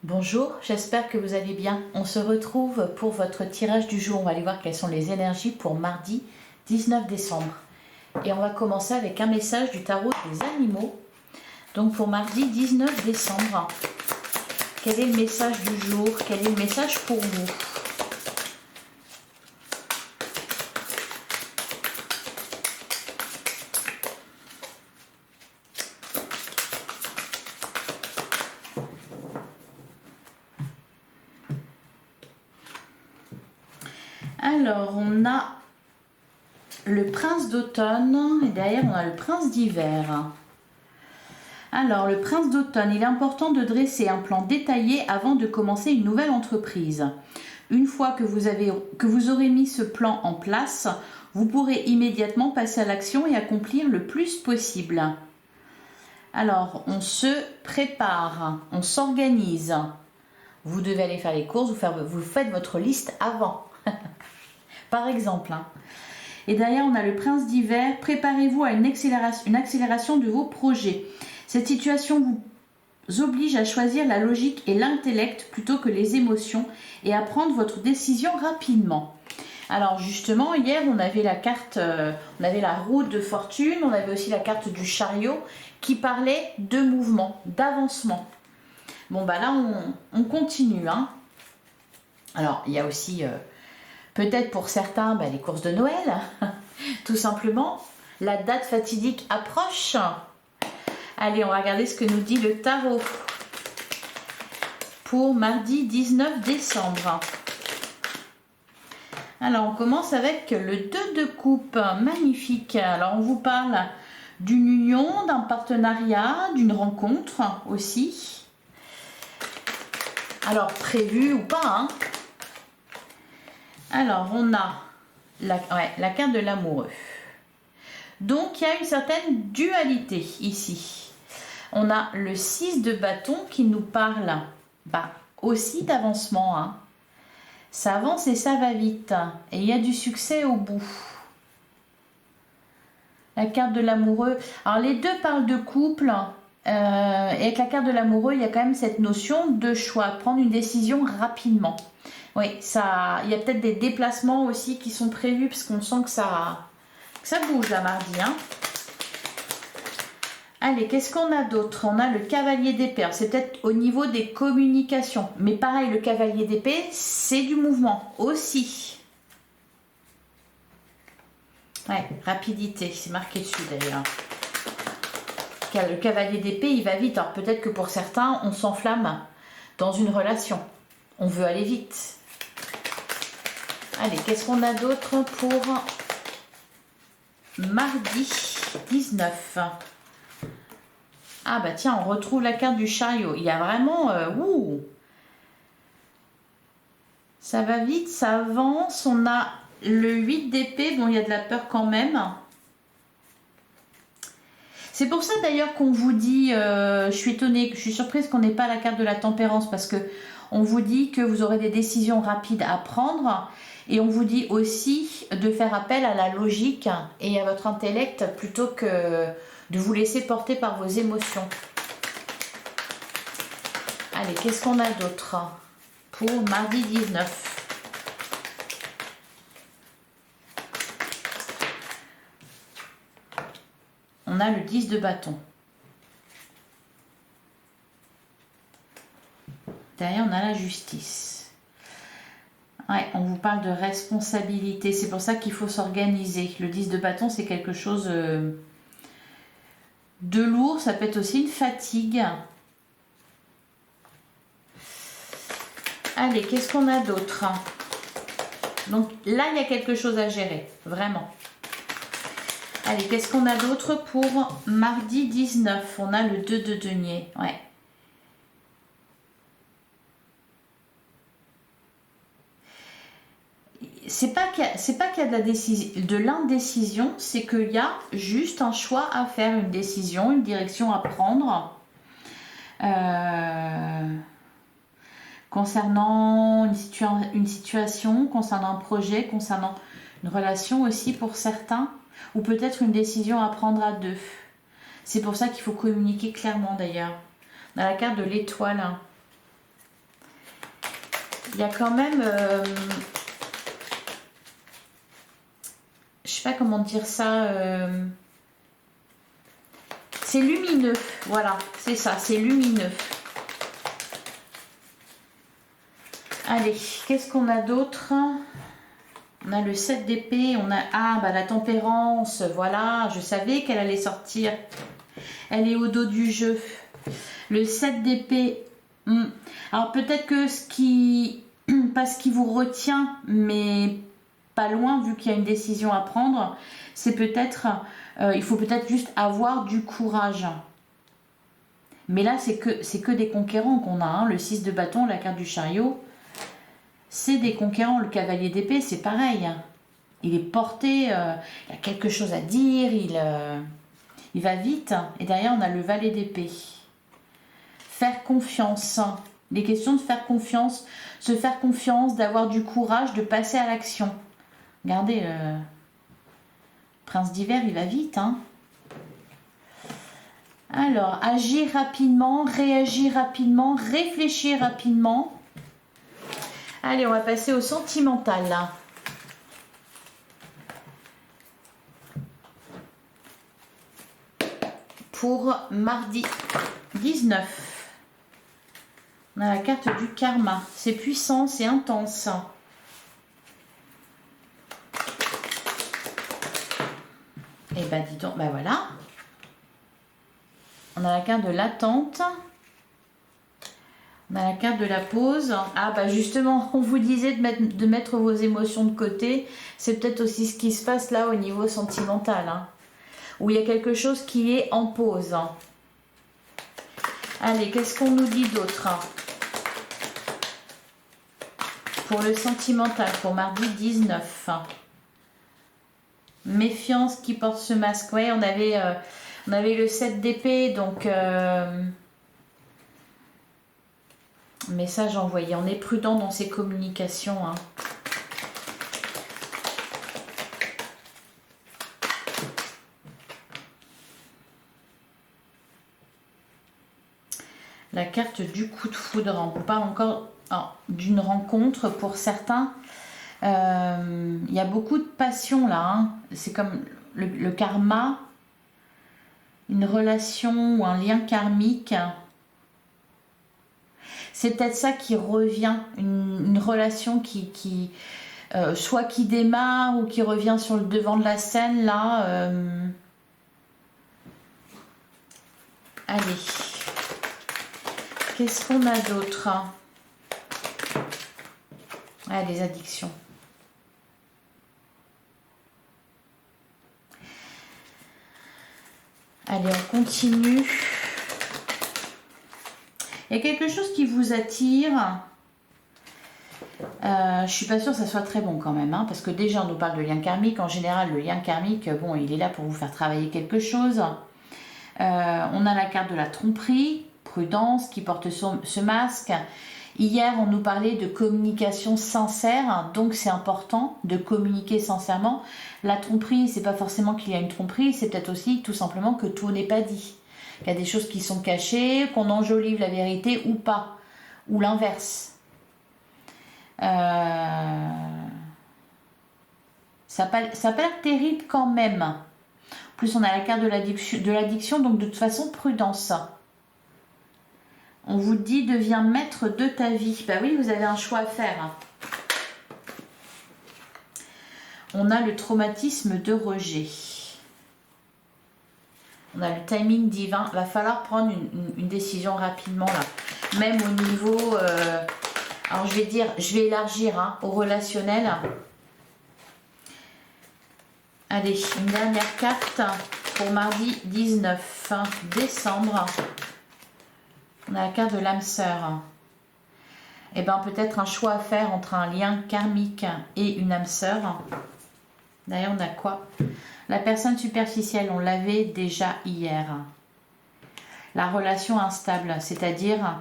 Bonjour, j'espère que vous allez bien. On se retrouve pour votre tirage du jour. On va aller voir quelles sont les énergies pour mardi 19 décembre. Et on va commencer avec un message du tarot des animaux. Donc pour mardi 19 décembre, quel est le message du jour? Quel est le message pour vous? Alors, on a le prince d'automne et derrière, on a le prince d'hiver. Alors, le prince d'automne, il est important de dresser un plan détaillé avant de commencer une nouvelle entreprise. Une fois que vous aurez mis ce plan en place, vous pourrez immédiatement passer à l'action et accomplir le plus possible. Alors, on se prépare, on s'organise. Vous devez aller faire les courses, vous faites votre liste avant. Par exemple. Et derrière, on a le prince d'hiver. Préparez-vous à une accélération de vos projets. Cette situation vous oblige à choisir la logique et l'intellect plutôt que les émotions et à prendre votre décision rapidement. Alors justement, hier, on avait la carte, on avait la roue de fortune, on avait aussi la carte du chariot qui parlait de mouvement, d'avancement. Bon, bah là, on continue. Hein. Alors, il y a aussi... peut-être pour certains, les courses de Noël, tout simplement. La date fatidique approche. Allez, on va regarder ce que nous dit le tarot pour mardi 19 décembre. Alors, on commence avec le 2 de coupe, magnifique. Alors, on vous parle d'une union, d'un partenariat, d'une rencontre aussi. Alors, prévu ou pas, hein. Alors, on a la carte de l'amoureux. Donc, il y a une certaine dualité ici. On a le 6 de bâton qui nous parle aussi d'avancement. Hein. Ça avance et ça va vite. Et il y a du succès au bout. La carte de l'amoureux. Alors, les deux parlent de couple. Et avec la carte de l'amoureux, il y a quand même cette notion de choix. Prendre une décision rapidement. Oui, il y a peut-être des déplacements aussi qui sont prévus parce qu'on sent que ça bouge là mardi. Hein. Allez, qu'est-ce qu'on a d'autre? On a le cavalier d'épée. C'est peut-être au niveau des communications. Mais pareil, le cavalier d'épée, c'est du mouvement aussi. Ouais, rapidité, c'est marqué dessus d'ailleurs. Le cavalier d'épée, il va vite. Alors peut-être que pour certains, on s'enflamme dans une relation. On veut aller vite. Allez, qu'est-ce qu'on a d'autre pour mardi 19? Ah bah tiens, on retrouve la carte du chariot. Il y a vraiment... ça va vite, ça avance. On a le 8 d'épée. Bon, il y a de la peur quand même. C'est pour ça d'ailleurs qu'on vous dit... je suis étonnée, je suis surprise qu'on n'ait pas la carte de la tempérance parce que on vous dit que vous aurez des décisions rapides à prendre et on vous dit aussi de faire appel à la logique et à votre intellect plutôt que de vous laisser porter par vos émotions. Allez, qu'est-ce qu'on a d'autre pour mardi 19? On a le 10 de bâton. Derrière, on a la justice. Ouais, on vous parle de responsabilité. C'est pour ça qu'il faut s'organiser. Le 10 de bâton, c'est quelque chose de lourd. Ça peut être aussi une fatigue. Allez, qu'est-ce qu'on a d'autre? Donc là, il y a quelque chose à gérer. Vraiment. Allez, qu'est-ce qu'on a d'autre pour mardi 19? On a le 2 de denier. Ouais. C'est pas qu'il y a de l'indécision, c'est qu'il y a juste un choix à faire, une décision, une direction à prendre concernant une situation, concernant un projet, concernant une relation aussi pour certains, ou peut-être une décision à prendre à deux. C'est pour ça qu'il faut communiquer clairement d'ailleurs. Dans la carte de l'étoile, il y a quand même... je sais pas comment dire ça... c'est lumineux, voilà, c'est ça, c'est lumineux. Allez, qu'est-ce qu'on a d'autre? On a le 7 d'épée, on a... Ah, bah la tempérance, voilà, je savais qu'elle allait sortir. Elle est au dos du jeu. Le 7 d'épée. Alors peut-être que ce qui... pas ce qui vous retient, mais pas loin, vu qu'il y a une décision à prendre, c'est peut-être... il faut peut-être juste avoir du courage. Mais là, c'est que des conquérants qu'on a. Hein. Le 6 de bâton, la carte du chariot, c'est des conquérants. Le cavalier d'épée, c'est pareil. Il est porté, il a quelque chose à dire, il va vite. Et derrière, on a le valet d'épée. Faire confiance. Les questions de faire confiance, se faire confiance, d'avoir du courage, de passer à l'action. Regardez, prince d'hiver, il va vite. Hein. Alors, agir rapidement, réagir rapidement, réfléchir rapidement. Allez, on va passer au sentimental, là. Pour mardi 19. On a la carte du karma. C'est puissant, c'est intense. Et ben dis donc, ben voilà. On a la carte de l'attente. On a la carte de la pause. Ah bah justement, on vous disait de mettre vos émotions de côté. C'est peut-être aussi ce qui se passe là au niveau sentimental. Hein, où il y a quelque chose qui est en pause. Allez, qu'est-ce qu'on nous dit d'autre? Pour le sentimental, pour mardi 19. Méfiance qui porte ce masque. Ouais, on avait le 7 d'épée, donc message envoyé. On est prudent dans ses communications. Hein. La carte du coup de foudre. On vous parle encore d'une rencontre pour certains. Il y a beaucoup de passion là. Hein. C'est comme le karma, une relation ou un lien karmique. C'est peut-être ça qui revient, une relation qui soit qui démarre ou qui revient sur le devant de la scène là. Allez, qu'est-ce qu'on a d'autre? Ah, les addictions. Allez, on continue. Il y a quelque chose qui vous attire. Je suis pas sûre que ça soit très bon quand même, hein, parce que déjà on nous parle de lien karmique. En général, le lien karmique, bon, il est là pour vous faire travailler quelque chose. On a la carte de la tromperie, prudence, qui porte ce masque. Hier, on nous parlait de communication sincère, donc c'est important de communiquer sincèrement. La tromperie, c'est pas forcément qu'il y a une tromperie, c'est peut-être aussi tout simplement que tout n'est pas dit. Il y a des choses qui sont cachées, qu'on enjolive la vérité ou pas, ou l'inverse. Ça n'a pas l'air terrible quand même. En plus, on a la carte de l'addiction, donc de toute façon, prudence. On vous dit, deviens maître de ta vie. Bah oui, vous avez un choix à faire. On a le traumatisme de rejet. On a le timing divin. Va falloir prendre une décision rapidement là. Même au niveau... alors je vais élargir hein, au relationnel. Allez, une dernière carte pour mardi 19 décembre. On a la carte de l'âme sœur. Et bien peut-être un choix à faire entre un lien karmique et une âme sœur. D'ailleurs, on a quoi? La personne superficielle, on l'avait déjà hier. La relation instable, c'est-à-dire,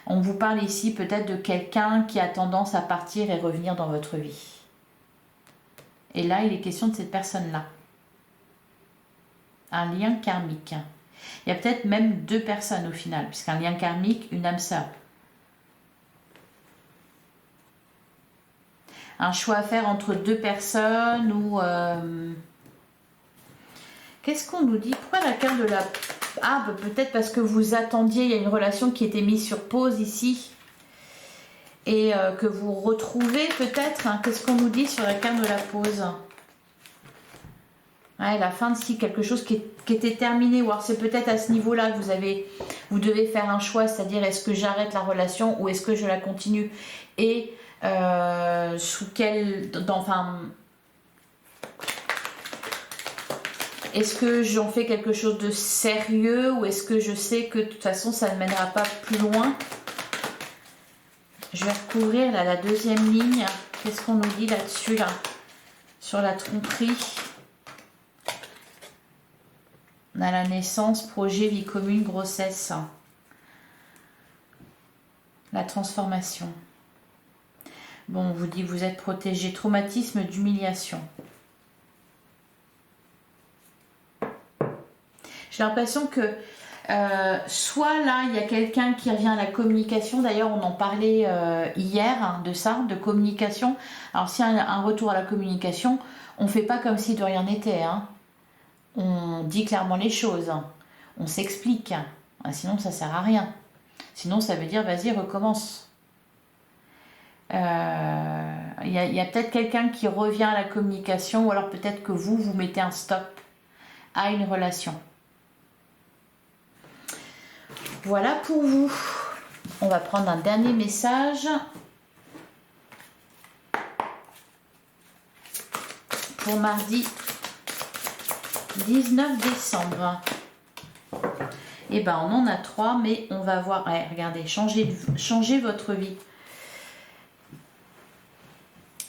on vous parle ici peut-être de quelqu'un qui a tendance à partir et revenir dans votre vie. Et là, il est question de cette personne-là. Un lien karmique. Il y a peut-être même deux personnes au final, puisqu'un lien karmique, une âme sœur. un choix à faire entre deux personnes ou... Qu'est-ce qu'on nous dit? Pourquoi la carte de la... Ah, bah, peut-être parce que vous attendiez, il y a une relation qui était mise sur pause ici. Et que vous retrouvez peut-être. Hein. Qu'est-ce qu'on nous dit sur la carte de la pause? Ouais, la fin de si quelque chose qui était terminé. Ou alors c'est peut-être à ce niveau-là que vous devez faire un choix. C'est-à-dire, est-ce que j'arrête la relation ou est-ce que je la continue? Et sous quel... Enfin... Est-ce que j'en fais quelque chose de sérieux ou est-ce que je sais que de toute façon ça ne mènera pas plus loin? Je vais recouvrir là, la deuxième ligne. Qu'est-ce qu'on nous dit là-dessus là? Sur la tromperie. On a la naissance, projet, vie commune, grossesse. La transformation. Bon, on vous dit vous êtes protégé. Traumatisme d'humiliation. J'ai l'impression que soit là, il y a quelqu'un qui revient à la communication. D'ailleurs, on en parlait hier hein, de ça, de communication. Alors, s'il y a un retour à la communication, on ne fait pas comme si de rien n'était. Hein. On dit clairement les choses. On s'explique. Hein, sinon, ça ne sert à rien. Sinon, ça veut dire, vas-y, recommence. Il y a peut-être quelqu'un qui revient à la communication ou alors peut-être que vous mettez un stop à une relation. Voilà pour vous. On va prendre un dernier message pour mardi 19 décembre. Et ben on en a 3, mais on va voir. Ouais, regardez, changez votre vie.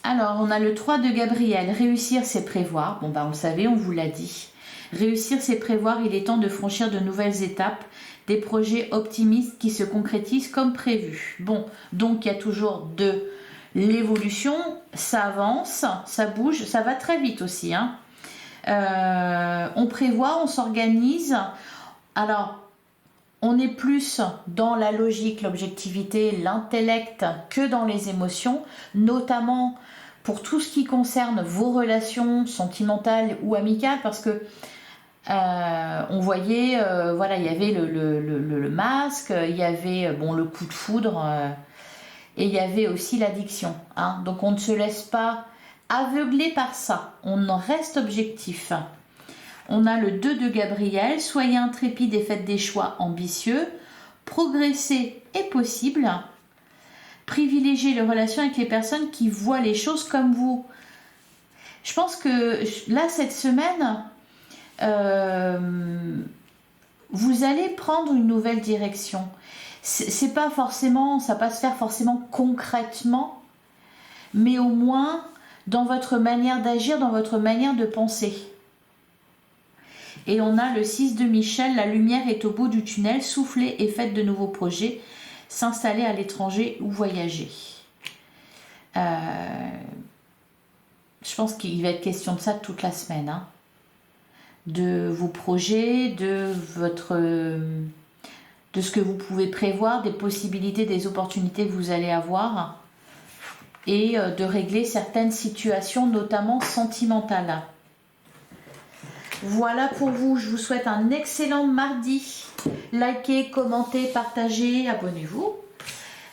Alors, on a le 3 de Gabriel. Réussir, c'est prévoir. Bon, ben vous le savez, on vous l'a dit. Réussir, c'est prévoir. Il est temps de franchir de nouvelles étapes. Des projets optimistes qui se concrétisent comme prévu. Bon, donc il y a toujours de l'évolution, ça avance, ça bouge, ça va très vite aussi. Hein. On prévoit, on s'organise. Alors, on est plus dans la logique, l'objectivité, l'intellect que dans les émotions, notamment pour tout ce qui concerne vos relations sentimentales ou amicales, parce que on voyait, voilà, il y avait le masque, il y avait bon, le coup de foudre, et il y avait aussi l'addiction. Hein. Donc on ne se laisse pas aveugler par ça, on en reste objectif. On a le 2 de Gabriel, soyez intrépide et faites des choix ambitieux, progresser est possible, privilégiez les relations avec les personnes qui voient les choses comme vous. Je pense que là, cette semaine... vous allez prendre une nouvelle direction. C'est pas forcément, ça va pas se faire forcément concrètement, mais au moins dans votre manière d'agir, dans votre manière de penser. Et on a le 6 de Michel, la lumière est au bout du tunnel, soufflez et faites de nouveaux projets, s'installer à l'étranger ou voyager. Je pense qu'il va être question de ça toute la semaine, hein. De vos projets, de ce que vous pouvez prévoir, des possibilités, des opportunités que vous allez avoir et de régler certaines situations, notamment sentimentales. Voilà pour vous, je vous souhaite un excellent mardi. Likez, commentez, partagez, abonnez-vous.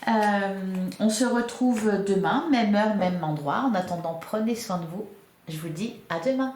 On se retrouve demain, même heure, même endroit. En attendant, prenez soin de vous. Je vous dis à demain.